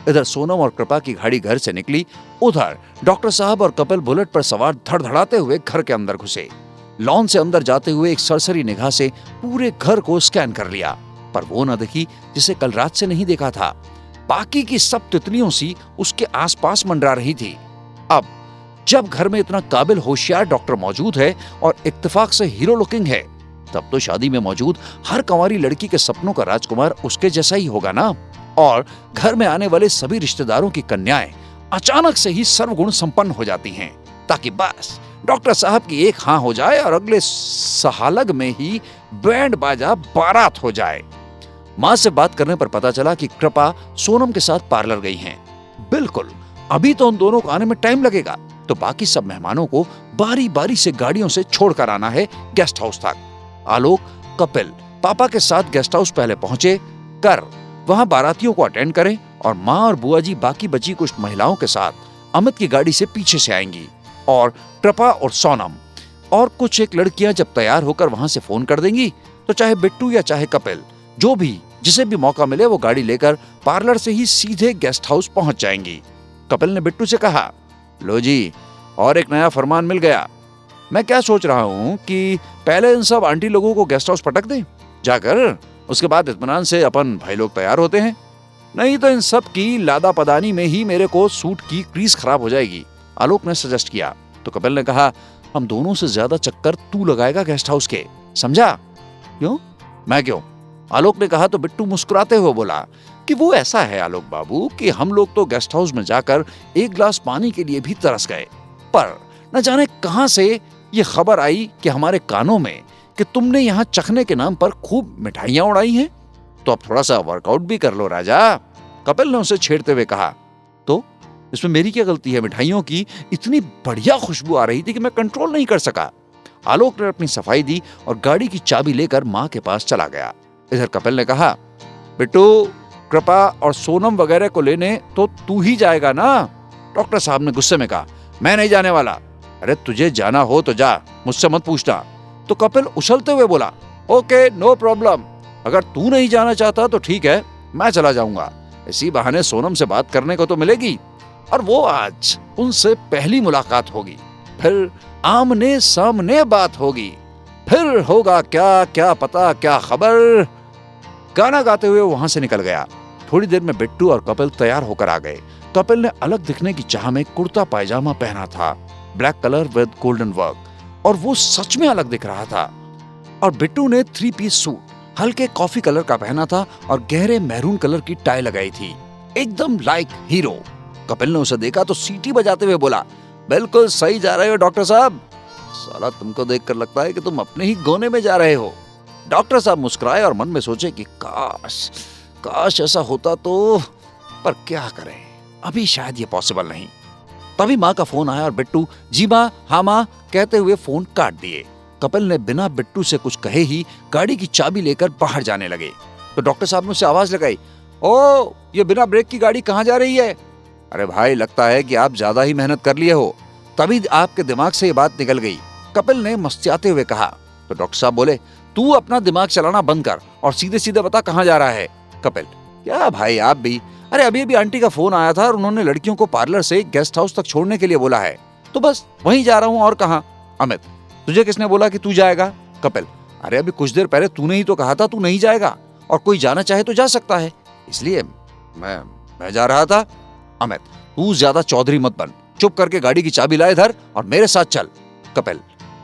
इधर सोनम और कृपा की गाड़ी घर से निकली, उधर डॉक्टर साहब और कपिल बुलेट पर सवार धड़धड़ाते हुए घर के अंदर घुसे। लॉन से अंदर जाते हुए एक सरसरी निगाह से पूरे घर को स्कैन कर लिया, पर वो न दिखी जिसे कल रात से नहीं देखा था। बाकी की सब तितलियों सी उसके आसपास मंडरा रही थी। अब जब घर में इतना काबिल होशियार डॉक्टर मौजूद है और इत्तेफाक से हीरो लुकिंग है, तब तो शादी में मौजूद हर कंवारी लड़की के सपनों का राजकुमार उसके जैसा ही होगा ना। और घर में आने वाले सभी रिश्तेदारों की कन्याएं अचानक से ही सर्वगुण संपन्न हो जाती हैं, ताकि बस डॉक्टर साहब की एक हाँ हो जाए और अगले सहालग में ही बैंड बाजा बारात हो जाए। माँ से बात करने पर पता चला कि कृपा सोनम के साथ पार्लर गई हैं। बिल्कुल, अभी तो उन दोनों को आने में टाइम लगेगा, तो बाकी सब मेहमानों को बारी बारी से गाड़ियों से छोड़कर आना है गेस्ट हाउस तक। आलोक, कपिल पापा के साथ गेस्ट हाउस पहले पहुंचे कर वहां बारातियों को अटेंड करें, और माँ और बुआ जी बाकी बची कुछ महिलाओं के साथ अमित की गाड़ी से पीछे से आएंगी। और कृपा और सोनम और कुछ एक लड़कियां जब तैयार होकर वहां से फोन कर देंगी, तो चाहे बिट्टू या चाहे कपिल, जो भी जिसे भी मौका मिले वो गाड़ी लेकर पार्लर से ही सीधे गेस्ट हाउस पहुंच जाएंगी। कपिल ने बिट्टू से कहा, लो जी, और एक नया फरमान मिल गया। मैं क्या सोच रहा हूँ कि पहले इन सब आंटी लोगों को गेस्ट हाउस पटक दें जाकर, उसके बाद इत्मीनान से अपन भाई लोग तैयार होते हैं। नहीं तो इन सब की लादा पदानी में ही मेरे को सूट की क्रीज खराब हो जाएगी, आलोक ने सजेस्ट किया। तो कपिल ने कहा, हम दोनों से ज्यादा चक्कर तू लगाएगा गेस्ट हाउस के, समझा? क्यों? मैं क्यों? आलोक ने कहा। तो बिट्टू मुस्कुराते हुए बोला कि वो ऐसा है आलोक बाबू कि हम लोग तो गेस्ट हाउस में जाकर एक गिलास पानी के लिए भी तरस गए, पर न जाने कहां से ये खबर आई कि हमारे कानों में कि तुमने यहाँ चखने के नाम पर खूब मिठाइयां उड़ाई हैं, तो अब थोड़ा सा वर्कआउट भी कर लो राजा, कपिल ने उसे छेड़ते हुए कहा। तो इसमें मेरी क्या गलती है? मिठाइयों की इतनी बढ़िया खुशबू आ रही थी कि मैं कंट्रोल नहीं कर सका। आलोक ने अपनी सफाई दी और गाड़ी की चाबी लेकर माँ के पास चला गया। इधर कपिल ने कहा, बिट्टू, कृपा और सोनम वगैरह को लेने तो तू ही जाएगा ना? डॉक्टर साहब ने गुस्से में कहा, मैं नहीं जाने वाला। अरे तुझे जाना हो तो जा, मुझसे मत पूछना। तो कपिल उछलते हुए बोला, ओके, नो प्रॉब्लम, अगर तू नहीं जाना चाहता तो ठीक है, मैं चला जाऊंगा। इसी बहाने सोनम से बात करने को तो मिलेगी, और वो आज उनसे पहली मुलाकात होगी, फिर आमने सामने बात होगी, फिर होगा क्या क्या पता क्या खबर। गाना गाते हुए वहां से निकल गया। थोड़ी देर में बिट्टू और कपिल तैयार होकर आ गए। कपिल ने अलग दिखने की चाह में कुर्ता पायजामा पहना था, black colour with golden work, और वो सच में अलग दिख रहा था। और बिट्टू ने 3 पीस सूट हल्के कॉफी कलर का पहना था और गहरे मैरून कलर की टाई लगाई थी, एकदम लाइक हीरो। कपिल ने उसे देखा तो सीटी बजाते हुए बोला, बिल्कुल सही जा रहे हो डॉक्टर साहब, साला तुमको देखकर लगता है कि तुम अपने ही गोने में जा रहे हो। डॉक्टर साहब मुस्कुराए और मन में सोचे कि काश काश ऐसा होता तो, पर क्या करें, अभी शायद ये पॉसिबल नहीं। तभी माँ का फोन आया और बिट्टू जी माँ, हाँ माँ कहते हुए फोन काट दिए। कपिल ने बिना बिट्टू से कुछ कहे ही गाड़ी की चाबी लेकर बाहर जाने लगे। तो डॉक्टर साहब ने उससे आवाज लगाई, ओ, ये बिना ब्रेक की गाड़ी कहाँ जा रही है? अरे भाई, लगता है कि आप ज्यादा ही मेहनत कर लिए हो, तभी आपके दिमाग से ये बात निकल गई, कपिल ने मस्तियाते हुए कहा। तो डॉक्टर साहब बोले, तू अपना दिमाग चलाना बंद कर और सीधे सीधे बता कहाँ जा रहा है। कपिल, क्या भाई आप भी, अरे अभी अभी आंटी का फोन आया था और उन्होंने लड़कियों को पार्लर से गेस्ट हाउस तक छोड़ने के लिए बोला है, तो बस वहीं जा रहा हूँ, और कहाँ। अमित, तुझे किसने बोला कि तू जाएगा? कपिल, अरे अभी कुछ देर पहले तूने ही तो कहा था तू नहीं जाएगा, और कोई जाना चाहे तो जा सकता है, इसलिए मैं जा रहा था। अमित, तू ज्यादा चौधरी मत बन, चुप करके गाड़ी की चाबी ला इधर और मेरे साथ चल। कपिल,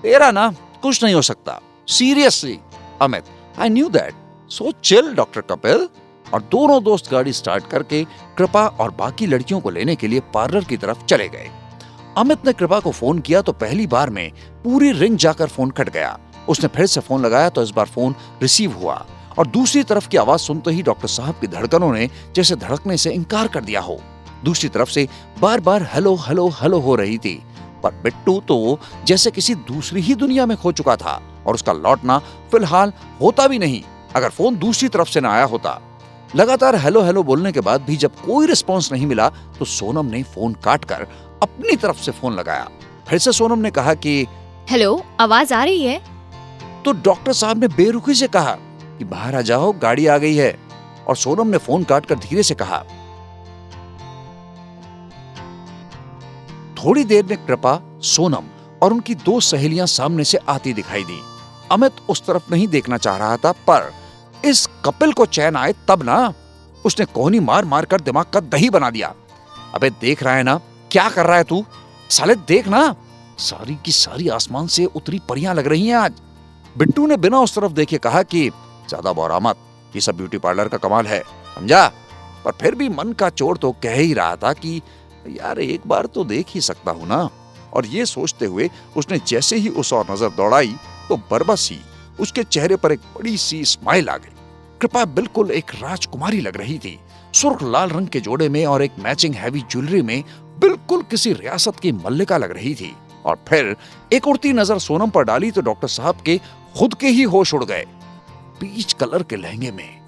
तेरा ना कुछ नहीं हो सकता, seriously. Amit, I knew that, so chill doctor Kapil. और दोनों दोस्त गाड़ी स्टार्ट करके कृपा और बाकी लड़कियों को लेने के लिए पार्लर की तरफ चले गए। अमित ने कृपा को फोन किया तो पहली बार में पूरी रिंग जाकर फोन कट गया। उसने फिर से फोन लगाया तो इस बार फोन रिसीव हुआ, और दूसरी तरफ की आवाज सुनते ही डॉक्टर साहब की धड़कनों ने जैसे धड़कने से इनकार कर दिया हो। दूसरी तरफ से बार बार हेलो हेलो हेलो हो रही थी, पर बिट्टू तो जैसे किसी दूसरी ही दुनिया में खो चुका था, और उसका लौटना फिलहाल होता भी नहीं अगर फोन दूसरी तरफ से ना आया होता। लगातार हेलो हेलो बोलने के बाद भी जब कोई रिस्पॉन्स नहीं मिला तो सोनम ने फोन काटकर अपनी तरफ से फोन लगाया। फिर से सोनम ने कहा कि हेलो, आवाज आ रही है? तो डॉक्टर साहब ने बेरुखी से कहा कि बाहर आ जाओ, गाड़ी आ गई है। और सोनम ने फोन काटकर धीरे से कहा, थोड़ी देर में कृपा, सोनम और उनकी 2 सहेलियां सामने से आती दिखाई दी। अमित उस तरफ नहीं देखना चाह रहा था, पर इस कपिल को चैन आए तब ना। उसने कोहनी मार मार कर दिमाग का दही बना दिया। अबे देख रहा है ना क्या कर रहा है तू? साले देख ना, सारी की सारी आसमान से उतरी परियां लग रही हैं आज। बिट्टू ने बिना उस तरफ देखे कहा कि ज्यादा बौरा मत, ये सब ब्यूटी पार्लर का कमाल है, समझा? पर फिर भी मन का चोर तो कह ही रहा था कि यार एक बार तो देख ही सकता हूं ना। और ये सोचते हुए उसने जैसे ही उस और नजर दौड़ाई तो बरबस ही उसके चेहरे पर एक बड़ी सी स्माइल आ गई। कृपा बिल्कुल एक राजकुमारी लग रही थी, सुर्ख लाल रंग के जोड़े में और एक मैचिंग हैवी ज्वेलरी में बिल्कुल किसी रियासत की मल्लिका लग रही थी। और फिर एक उड़ती नजर सोनम पर डाली तो डॉक्टर साहब के खुद के ही होश उड़ गए। पीच कलर के लहंगे में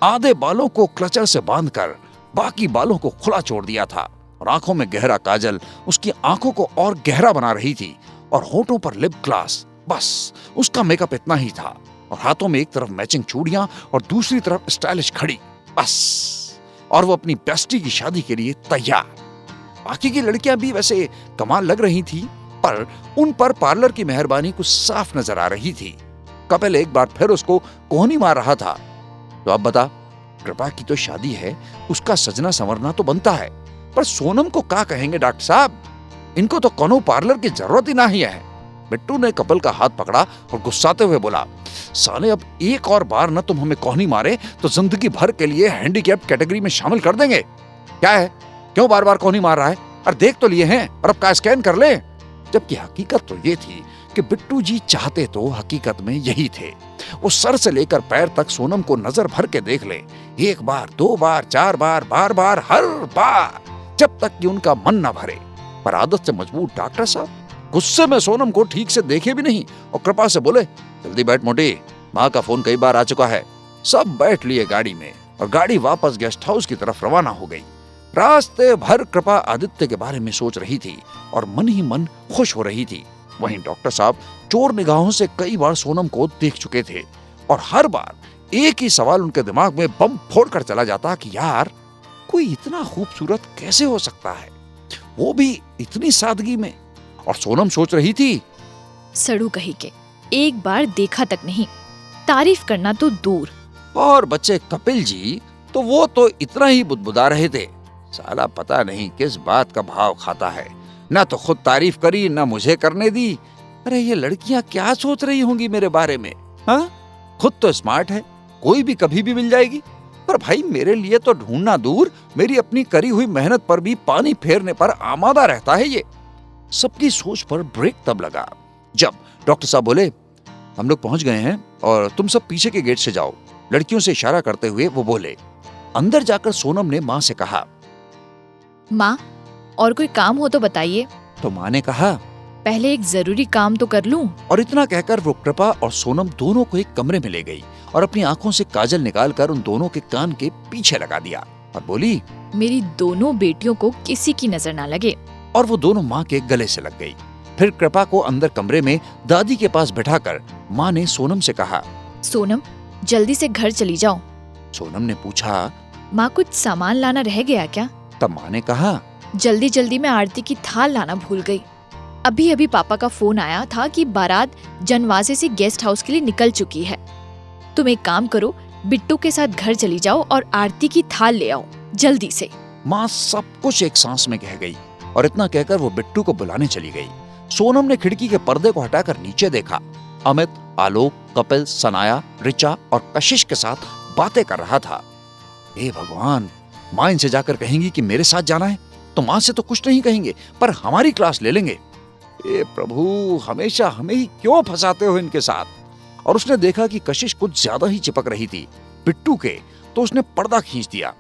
आधे बालों को क्लचर से बांधकर बाकी बालों को खुला छोड़ दिया था और आंखों में गहरा काजल उसकी आंखों को और गहरा बना रही थी और होठों पर लिप ग्लास। बस उसका मेकअप इतना ही था और हाथों में एक तरफ मैचिंग चूड़ियां और दूसरी तरफ स्टाइलिश घड़ी, बस। और वो अपनी बेस्टी की शादी के लिए तैयार। बाकी की लड़कियां भी वैसे कमाल लग रही थी, पर उन पर पार्लर की मेहरबानी कुछ साफ नजर आ रही थी। कपिल एक बार फिर उसको कोहनी मार रहा था। तो अब बता, कृपा की तो शादी है, उसका सजना संवरना तो बनता है, पर सोनम को क्या कहेंगे डॉक्टर साहब? इनको तो कोनो पार्लर की जरूरत ही नहीं है। बिट्टू ने कपिल का हाथ पकड़ा और गुस्साते हुए बोला, साले अब एक और बार न तुम हमें कोहनी मारे तो जिंदगी भर के लिए हैंडीकैप कैटेगरी में शामिल कर देंगे। क्या है, क्यों बार बार कोहनी मार रहा है? अरे देख तो लिए हैं, और अब का स्कैन कर ले। जबकि हकीकत तो ये थी कि बिट्टू जी चाहते तो हकीकत में यही थे। वो सर से लेकर पैर तक सोनम को नजर भर के देख ले, 1 बार 2 बार 4 बार, बार बार, हर बार, जब तक कि उनका मन न भरे। पर आदत से मजबूर डॉक्टर साहब गुस्से में सोनम को ठीक से देखे भी नहीं और कृपा से बोले, जल्दी बैठ मोटी, माँ का फोन कई बार आ चुका है। सब बैठ लिए गाड़ी में और गाड़ी वापस गेस्ट हाउस की तरफ रवाना हो गई। रास्ते भर कृपा आदित्य के बारे में सोच रही थी और मन ही मन खुश हो रही थी। वहीं डॉक्टर साहब चोर निगाहों से कई बार सोनम को देख चुके थे और हर बार एक ही सवाल उनके दिमाग में बम फोड़कर चला जाता कि यार कोई इतना खूबसूरत कैसे हो सकता है, वो भी इतनी सादगी में। और सोनम सोच रही थी, सड़ू कही के, एक बार देखा तक नहीं, तारीफ करना तो दूर। और बच्चे कपिल जी तो वो तो इतना ही बुदबुदा रहे थे, साला पता नहीं किस बात का भाव खाता है, ना तो खुद तारीफ करी ना मुझे करने दी। अरे ये लड़कियां क्या सोच रही होंगी मेरे बारे में? हाँ, खुद तो स्मार्ट है, कोई भी कभी भी मिल जाएगी, पर भाई मेरे लिए तो ढूंढना दूर, मेरी अपनी करी हुई मेहनत पर भी पानी फेरने पर आमादा रहता है ये। सबकी सोच पर ब्रेक तब लगा जब डॉक्टर साहब बोले, हम लोग पहुंच गए हैं और तुम सब पीछे के गेट से जाओ। लड़कियों से इशारा करते हुए वो बोले। अंदर जाकर सोनम ने माँ से कहा, माँ, और कोई काम हो तो बताइए। तो माँ ने कहा, पहले एक जरूरी काम तो कर लूं। और इतना कहकर वो कृपा और सोनम दोनों को एक कमरे में ले गई और अपनी आंखों से काजल निकालकर उन दोनों के कान के पीछे लगा दिया और बोली, मेरी दोनों बेटियों को किसी की नजर ना लगे। और वो दोनों माँ के गले से लग गई। फिर कृपा को अंदर कमरे में दादी के पास बिठाकर माँ ने सोनम से कहा, सोनम, जल्दी से घर चली जाओ। सोनम ने पूछा, माँ कुछ सामान लाना रह गया क्या? तब माँ ने कहा, जल्दी जल्दी मैं आरती की थाल लाना भूल गई। अभी अभी पापा का फोन आया था कि बारात जनवासे से गेस्ट हाउस के लिए निकल चुकी है। तुम एक काम करो, बिट्टू के साथ घर चली जाओ और आरती की थाल ले आओ जल्दी से। माँ सब कुछ एक सांस में कह गई और इतना कहकर वो बिट्टू को बुलाने चली गई। सोनम ने खिड़की के पर्दे को हटाकर नीचे देखा। अमित, आलोक, कपिल, सनाया, रिचा और कशिश के साथ बातें कर रहा था। हे भगवान, माँ इनसे जाकर कहेंगी कि मेरे साथ जाना है तो माँ से तो कुछ नहीं कहेंगे, पर हमारी क्लास ले लेंगे। हे प्रभु, हमेशा हमें ही क्यों फंसाते हो इनके साथ। और उसने देखा कि कशिश कुछ ज्यादा ही चिपक रही थी बिट्टू के, तो उसने पर्दा खींच दिया।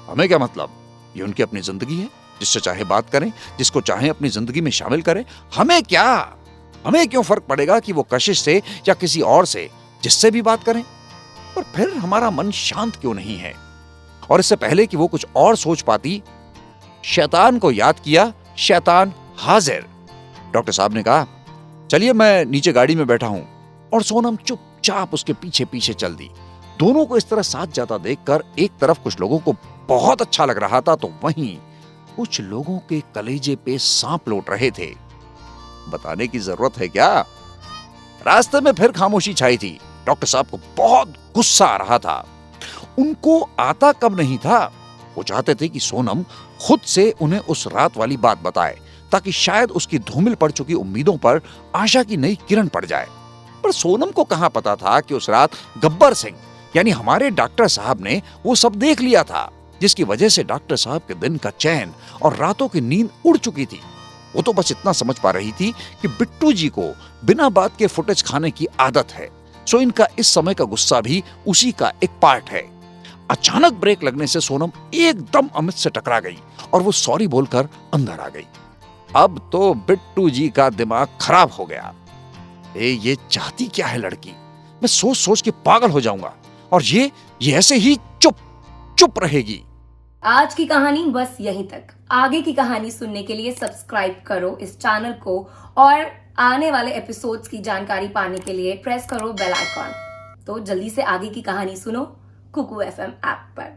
हमें क्या मतलब, ये उनकी अपनी जिंदगी है, जिससे चाहे बात करें, जिसको चाहे अपनी जिंदगी में शामिल करें। हमें क्या, हमें क्यों फर्क पड़ेगा कि वो कशिश से या किसी और से, जिससे भी बात करें। पर फिर हमारा मन शांत क्यों नहीं है? और इससे पहले कि वो कुछ और सोच पाती, शैतान को याद किया। शैतान हाजिर। डॉक्टर साहब ने कहा, चलिए मैं नीचे गाड़ी में बैठा हूं। और सोनम चुपचाप उसके पीछे पीछे चल दी। दोनों को इस तरह साथ जाता देखकर एक तरफ कुछ लोगों को बहुत अच्छा लग रहा था, तो वहीं कुछ लोगों के कलेजे पे सांप लौट रहे थे। बताने की जरूरत है क्या? रास्ते में फिर खामोशी छाई थी। डॉक्टर साहब को बहुत गुस्सा आ रहा था। उनको आता कब नहीं था। वो चाहते थे कि सोनम खुद से उन्हें उस रात वाली बात बताए, ताकि शायद उसकी धूमिल पड़ चुकी उम्मीदों पर आशा की नई किरण पड़ जाए। पर सोनम को कहां पता था कि उस रात गब्बर सिंह यानी हमारे डॉक्टर साहब ने वो सब देख लिया था, जिसकी वजह से डॉक्टर साहब के दिन का चैन और रातों की नींद उड़ चुकी थी। वो तो बस इतना समझ पा रही थी कि बिट्टू जी को बिना बात के फुटेज खाने की आदत है, सो इनका इस समय का गुस्सा भी उसी का एक पार्ट है। अचानक ब्रेक लगने से सोनम एकदम अमित से टकरा गई और वो सॉरी बोलकर अंदर आ गई। अब तो बिट्टू जी का दिमाग खराब हो गया। ये चाहती क्या है लड़की? मैं सोच सोच के पागल हो जाऊंगा और ये ऐसे ही चुप चुप रहेगी। आज की कहानी बस यहीं तक। आगे की कहानी सुनने के लिए सब्सक्राइब करो इस चैनल को और आने वाले एपिसोड्स की जानकारी पाने के लिए प्रेस करो बेल आइकॉन। तो जल्दी से आगे की कहानी सुनो कुकू FM ऐप पर।